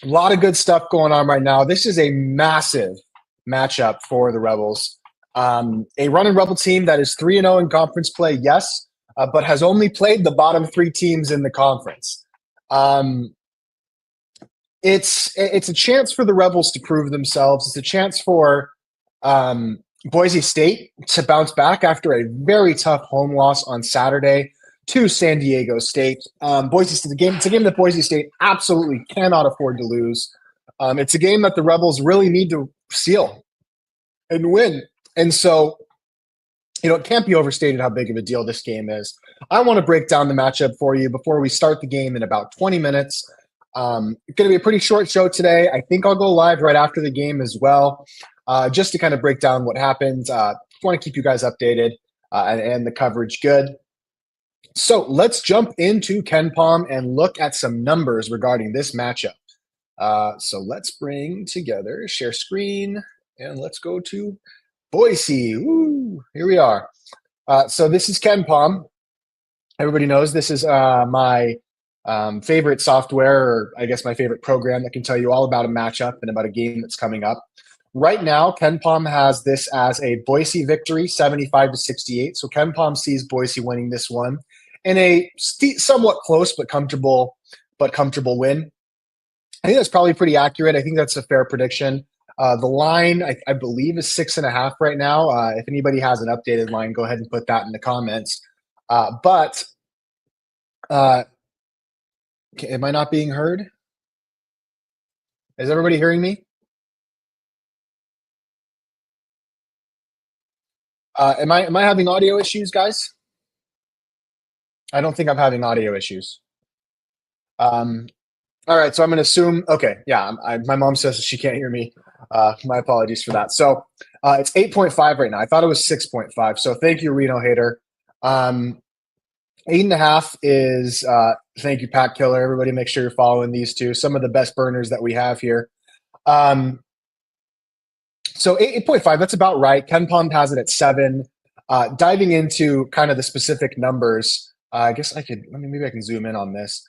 A lot of good stuff going on right now. This is a massive matchup for the Rebels. A running Rebel team that is 3-0 in conference play, yes, but has only played the bottom three teams in the conference. Um, it's a chance for the Rebels to prove themselves. It's a chance for Boise State to bounce back after a very tough home loss on Saturday to San Diego State. Boise State, it's a game that Boise State absolutely cannot afford to lose. It's a game that the Rebels really need to seal and win. And so, it can't be overstated how big of a deal this game is. I want to break down the matchup for you before we start the game in about 20 minutes. It's going to be a pretty short show today. I think I'll go live right after the game as well, just to kind of break down what happened. Want to keep you guys updated and the coverage good. So let's jump into KenPom and look at some numbers regarding this matchup. So let's bring together, share screen, and let's go to Boise. Woo, here we are. So this is KenPom. Everybody knows this is my favorite software, or I guess my favorite program that can tell you all about a matchup and about a game that's coming up. Right now, KenPom has this as a Boise victory, 75-68. So KenPom sees Boise winning this one in a somewhat close but comfortable win. I think that's probably pretty accurate. I think that's a fair prediction. The line, I believe, is 6.5 right now. If anybody has an updated line, go ahead and put that in the comments. But am I not being heard? Is everybody hearing me? Am I having audio issues, guys? I don't think I'm having audio issues. All right, so I'm going to assume. Okay, yeah, my mom says she can't hear me. My apologies for that. So it's 8.5 right now. I thought it was 6.5. So thank you, Reno Hater. 8.5 is thank you, Pat Killer. Everybody, make sure you're following these two. Some of the best burners that we have here. So 8.5, that's about right. KenPom has it at 7. Diving into kind of the specific numbers, I guess maybe I can zoom in on this.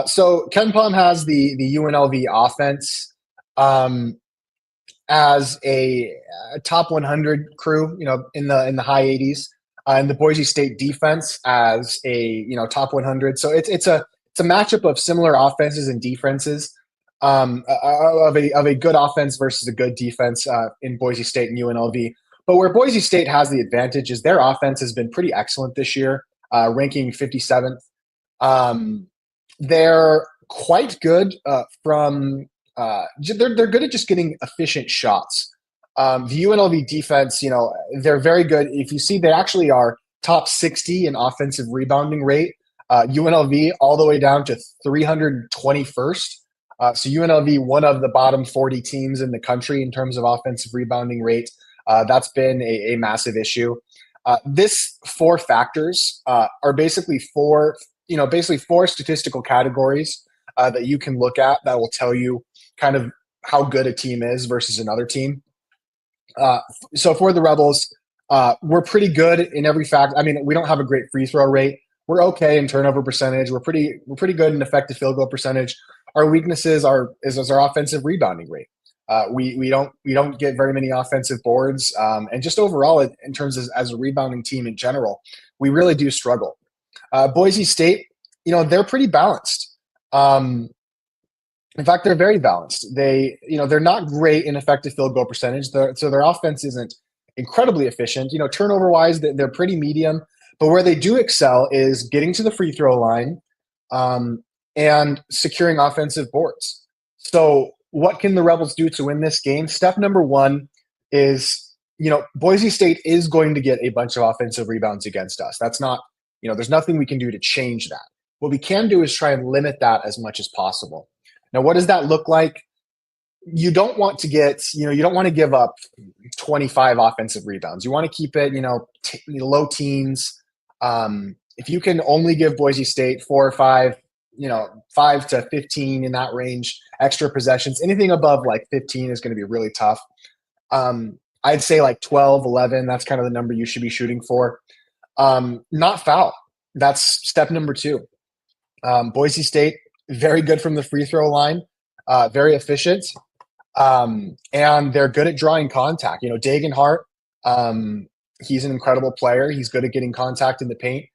So KenPom has the UNLV offense as a top 100 crew, in the high 80s, and the Boise State defense as a top 100. So it's a matchup of similar offenses and defenses. Of a good offense versus a good defense in Boise State and UNLV. But where Boise State has the advantage is their offense has been pretty excellent this year, ranking 57th. They're quite good they're good at just getting efficient shots. The UNLV defense, they're very good. If you see, they actually are top 60 in offensive rebounding rate. UNLV all the way down to 321st. So UNLV, one of the bottom 40 teams in the country in terms of offensive rebounding rate. That's been a massive issue. This 4 factors are basically four statistical categories that you can look at that will tell you kind of how good a team is versus another team. So for the Rebels, we're pretty good in every fact. I mean, we don't have a great free throw rate. We're okay in turnover percentage. We're pretty good in effective field goal percentage. Our weaknesses is our offensive rebounding rate. We don't get very many offensive boards, and just overall in terms of as a rebounding team in general, we really do struggle. Boise State, they're pretty balanced. In fact, they're very balanced. They're not great in effective field goal percentage, so their offense isn't incredibly efficient. Turnover wise, they're pretty medium. But where they do excel is getting to the free throw line and securing offensive boards. So what can the Rebels do to win this game? Step number 1 is, Boise State is going to get a bunch of offensive rebounds against us. That's not, there's nothing we can do to change that. What we can do is try and limit that as much as possible. Now, what does that look like? You don't want to you don't want to give up 25 offensive rebounds. You want to keep it, low teens. If you can only give Boise State 4 or 5, 5 to 15 in that range, extra possessions, anything above like 15 is going to be really tough. I'd say like 12, 11, that's kind of the number you should be shooting for. Not foul. That's step number 2. Boise State, very good from the free throw line. very efficient, and they're good at drawing contact. Dagenhart, he's an incredible player. He's good at getting contact in the paint.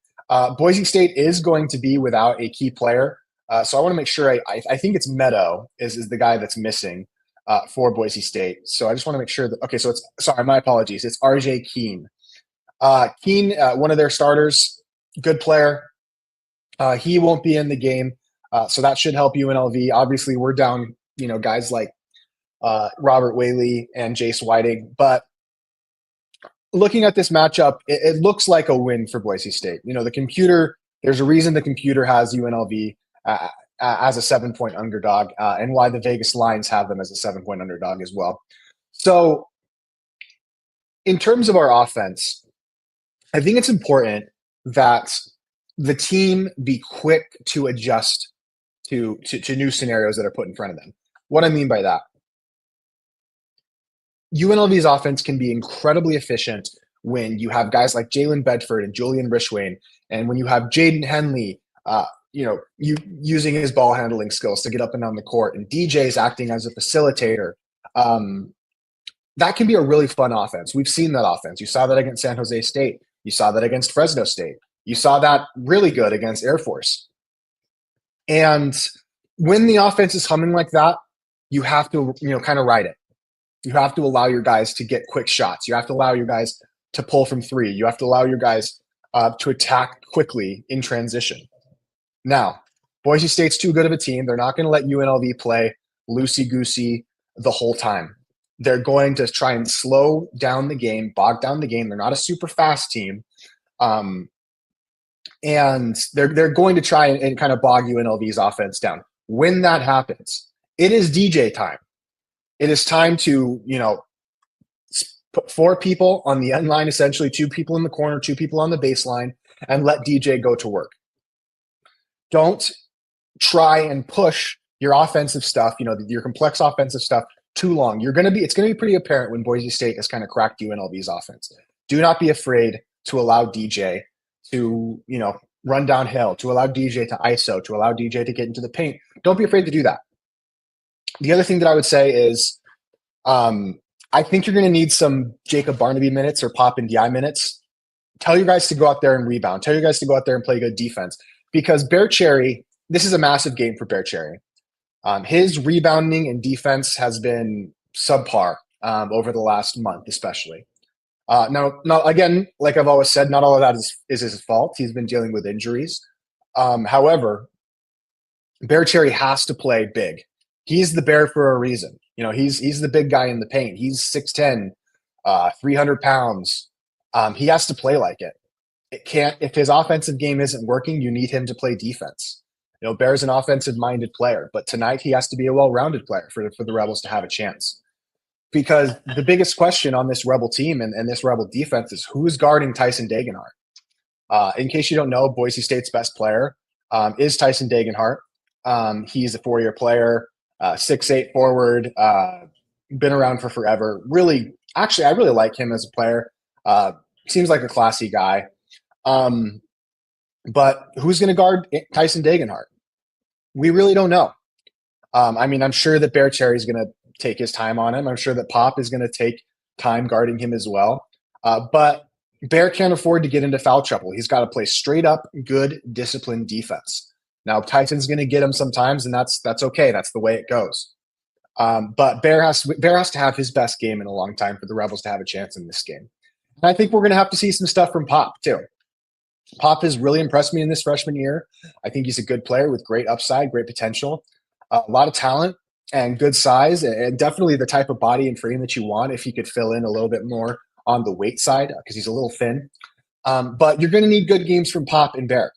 Boise State is going to be without a key player, so I want to make sure. I think it's Meadow is the guy that's missing for Boise State. So I just want to make sure that. Okay, so it's sorry, my apologies. It's RJ Keene. Keene, one of their starters, good player. He won't be in the game, so that should help UNLV. Obviously, we're down, guys like Robert Whaley and Jace Whiting. But looking at this matchup, it looks like a win for Boise State. The computer, there's a reason the computer has UNLV as a 7-point underdog, and why the Vegas lines have them as a 7-point underdog as well. So in terms of our offense, I think it's important that the team be quick to adjust to new scenarios that are put in front of them. What I mean by that, UNLV's offense can be incredibly efficient when you have guys like Jalen Bedford and Julian Rishwain, and when you have Jaden Henley, using his ball handling skills to get up and down the court, and DJ's acting as a facilitator. That can be a really fun offense. We've seen that offense. You saw that against San Jose State. You saw that against Fresno State. You saw that really good against Air Force. And when the offense is humming like that, you have to, kind of ride it. You have to allow your guys to get quick shots. You have to allow your guys to pull from three. You have to allow your guys to attack quickly in transition. Now, Boise State's too good of a team. They're not going to let UNLV play loosey-goosey the whole time. They're going to try and slow down the game, bog down the game. They're not a super fast team. And they're going to try and kind of bog UNLV's offense down. When that happens, it is DJ time. It is time to, put 4 people on the end line, essentially 2 people in the corner, 2 people on the baseline, and let DJ go to work. Don't try and push your offensive stuff, your complex offensive stuff too long. It's going to be pretty apparent when Boise State has kind of cracked UNLV's offense. Do not be afraid to allow DJ to, run downhill, to allow DJ to ISO, to allow DJ to get into the paint. Don't be afraid to do that. The other thing that I would say is I think you're going to need some Jacob Barnaby minutes or Pop and DI minutes. Tell your guys to go out there and rebound. Tell your guys to go out there and play good defense. Because Bear Cherry, this is a massive game for Bear Cherry. His rebounding and defense has been subpar over the last month, especially. Now, again, like I've always said, not all of that is his fault. He's been dealing with injuries. However, Bear Cherry has to play big. He's the Bear for a reason. He's the big guy in the paint. He's 6'10", 300 pounds. He has to play like it. If his offensive game isn't working, you need him to play defense. Bear's an offensive-minded player, but tonight he has to be a well-rounded player for the Rebels to have a chance. Because the biggest question on this Rebel team and this Rebel defense is who's guarding Tyson Dagenhart. In case you don't know, Boise State's best player is Tyson Dagenhart. He's a 4-year player, 6'8" forward, been around for forever. Really, actually, I really like him as a player. Seems like a classy guy. But who's going to guard Tyson Dagenhart? We really don't know. I'm sure that Bear Cherry is going to take his time on him. I'm sure that Pop is going to take time guarding him as well. But Bear can't afford to get into foul trouble. He's got to play straight up, good, disciplined defense. Now, Tyson's going to get him sometimes, and that's okay. That's the way it goes. But Bear has to have his best game in a long time for the Rebels to have a chance in this game. And I think we're going to have to see some stuff from Pop, too. Pop has really impressed me in this freshman year. I think he's a good player with great upside, great potential, a lot of talent and good size, and definitely the type of body and frame that you want if he could fill in a little bit more on the weight side because he's a little thin. But you're going to need good games from Pop and Bear.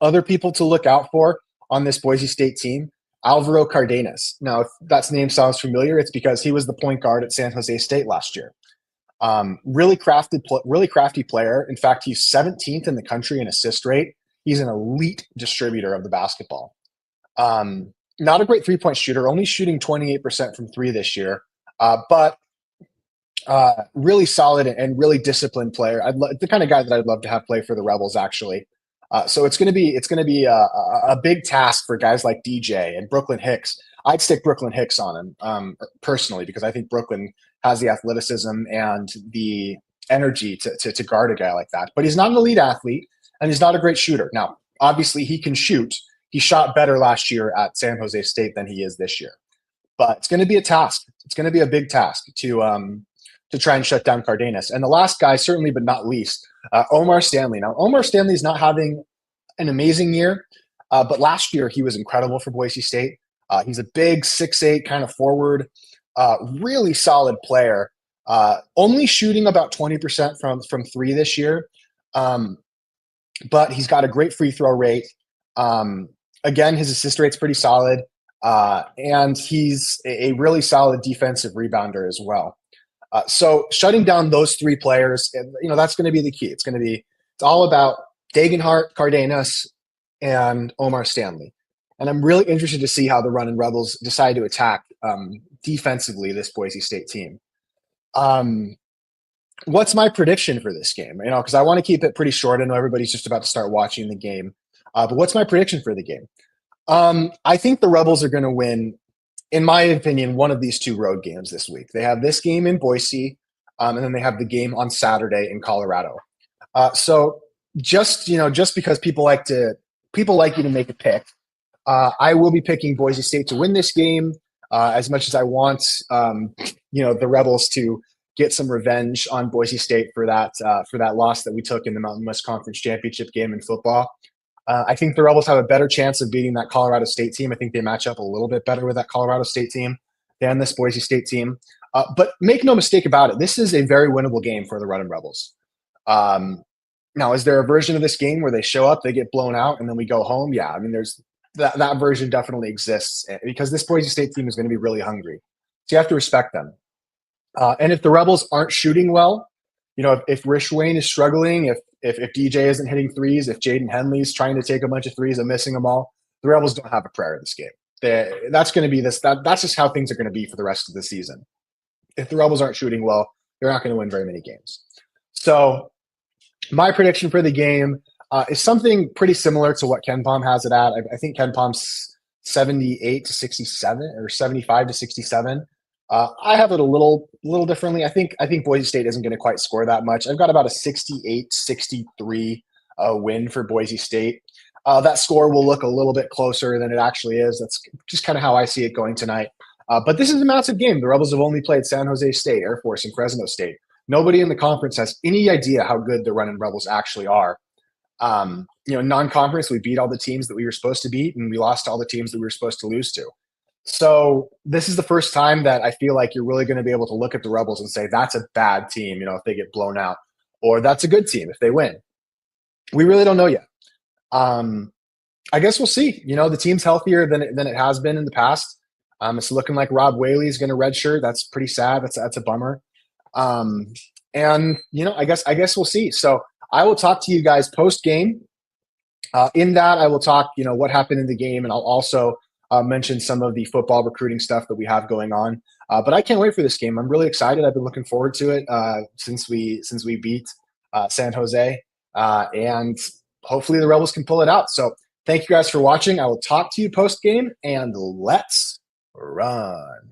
Other people to look out for on this Boise State team, Alvaro Cardenas. Now, if that name sounds familiar, it's because he was the point guard at San Jose State last year. Really crafty player. In fact, he's 17th in the country in assist rate. He's an elite distributor of the basketball. Not a great three-point shooter, only shooting 28% from three this year, but really solid and really disciplined player. The kind of guy that I'd love to have play for the Rebels, actually. So it's going to be a big task for guys like DJ and Brooklyn Hicks. I'd stick Brooklyn Hicks on him personally because I think Brooklyn has the athleticism and the energy to guard a guy like that. But he's not an elite athlete and he's not a great shooter. Now, obviously, he can shoot. He shot better last year at San Jose State than he is this year. But it's going to be a task. It's going to be a big task to try and shut down Cardenas. And the last guy, certainly but not least, Omar Stanley. Now, Omar Stanley is not having an amazing year, but last year he was incredible for Boise State. He's a big 6'8" kind of forward, really solid player. Only shooting about 20% from three this year, but he's got a great free throw rate. Again, his assist rate's pretty solid, and he's a really solid defensive rebounder as well. So shutting down those three players, that's going to be the key. It's all about Degenhart, Cardenas, and Omar Stanley. And I'm really interested to see how the Runnin' Rebels decide to attack defensively this Boise State team. What's my prediction for this game? Because I want to keep it pretty short. I know everybody's just about to start watching the game. But what's my prediction for the game? I think the Rebels are going to win, in my opinion, one of these two road games this week. They have this game in Boise, and then they have the game on Saturday in Colorado. So just because people like you to make a pick, I will be picking Boise State to win this game. As much as I want, the Rebels to get some revenge on Boise State for that loss that we took in the Mountain West Conference Championship game in football. I think the Rebels have a better chance of beating that Colorado State team. I think they match up a little bit better with that Colorado State team than this Boise State team. But make no mistake about it, this is a very winnable game for the Runnin' Rebels. Now, is there a version of this game where they show up, they get blown out, and then we go home? Yeah, I mean, there's that version definitely exists because this Boise State team is going to be really hungry. So you have to respect them. And if the Rebels aren't shooting well, if Rich Wayne is struggling, if DJ isn't hitting threes, if Jaden Henley's trying to take a bunch of threes and missing them all, the Rebels don't have a prayer in this game. That's going to be that's just how things are going to be for the rest of the season. If the Rebels aren't shooting well, they're not going to win very many games. So my prediction for the game is something pretty similar to what KenPom has it at. I think KenPom's 78 to 67 or 75 to 67. I have it a little differently. I think Boise State isn't going to quite score that much. I've got about a 68-63 win for Boise State. That score will look a little bit closer than it actually is. That's just kind of how I see it going tonight. But this is a massive game. The Rebels have only played San Jose State, Air Force, and Fresno State. Nobody in the conference has any idea how good the Runnin' Rebels actually are. Non-conference, we beat all the teams that we were supposed to beat, and we lost all the teams that we were supposed to lose to. So this is the first time that I feel like you're really going to be able to look at the Rebels and say, that's a bad team, if they get blown out, or that's a good team if they win. We really don't know yet. I guess we'll see. The team's healthier than it has been in the past. It's looking like Rob Whaley is going to redshirt. That's pretty sad. That's a bummer. I guess we'll see. So I will talk to you guys post game. In that, I will talk, what happened in the game, and I'll also mention some of the football recruiting stuff that we have going on. But I can't wait for this game. I'm really excited. I've been looking forward to it since we beat San Jose, and hopefully the Rebels can pull it out. So thank you guys for watching. I will talk to you post game, and let's run.